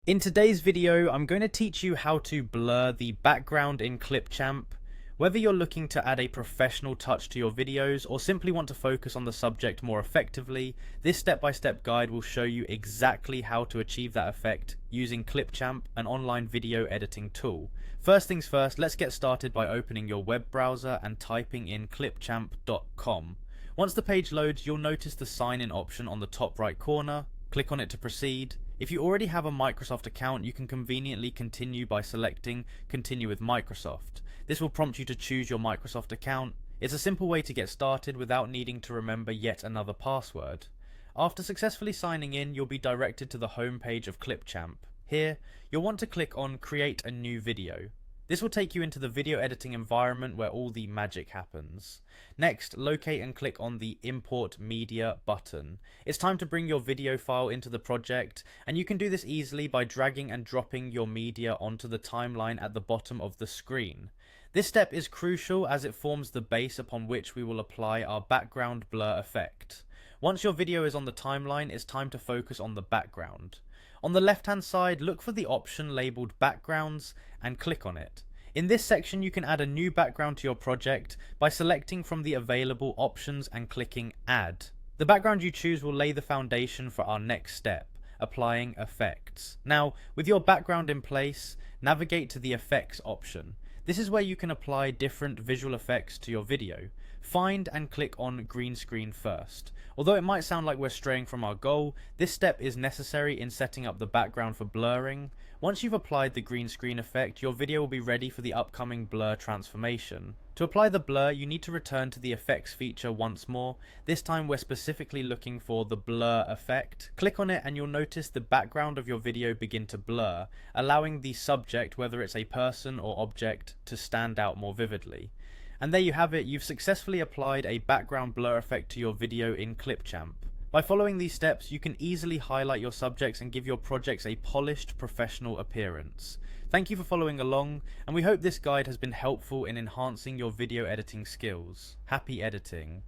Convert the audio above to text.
In today's video, I'm going to teach you how to blur the background in Clipchamp. Whether you're looking to add a professional touch to your videos or simply want to focus on the subject more effectively, this step-by-step guide will show you exactly how to achieve that effect using Clipchamp, an online video editing tool. First things first, let's get started by opening your web browser and typing in clipchamp.com. Once the page loads, you'll notice the sign-in option on the top right corner. Click on it to proceed. If you already have a Microsoft account, you can conveniently continue by selecting Continue with Microsoft. This will prompt you to choose your Microsoft account. It's a simple way to get started without needing to remember yet another password. After successfully signing in, you'll be directed to the home page of Clipchamp. Here, you'll want to click on Create a new video. This will take you into the video editing environment where all the magic happens. Next, locate and click on the Import Media button. It's time to bring your video file into the project, and you can do this easily by dragging and dropping your media onto the timeline at the bottom of the screen. This step is crucial as it forms the base upon which we will apply our background blur effect. Once your video is on the timeline, it's time to focus on the background. On the left hand side, look for the option labelled Backgrounds and click on it. In this section, you can add a new background to your project by selecting from the available options and clicking Add. The background you choose will lay the foundation for our next step, applying effects. Now, with your background in place, navigate to the Effects option. This is where you can apply different visual effects to your video. Find and click on green screen first. Although it might sound like we're straying from our goal, this step is necessary in setting up the background for blurring. Once you've applied the green screen effect, your video will be ready for the upcoming blur transformation. To apply the blur, you need to return to the effects feature once more. This time we're specifically looking for the blur effect. Click on it and you'll notice the background of your video begin to blur, allowing the subject, whether it's a person or object, to stand out more vividly. And there you have it, you've successfully applied a background blur effect to your video in Clipchamp. By following these steps, you can easily highlight your subjects and give your projects a polished, professional appearance. Thank you for following along, and we hope this guide has been helpful in enhancing your video editing skills. Happy editing!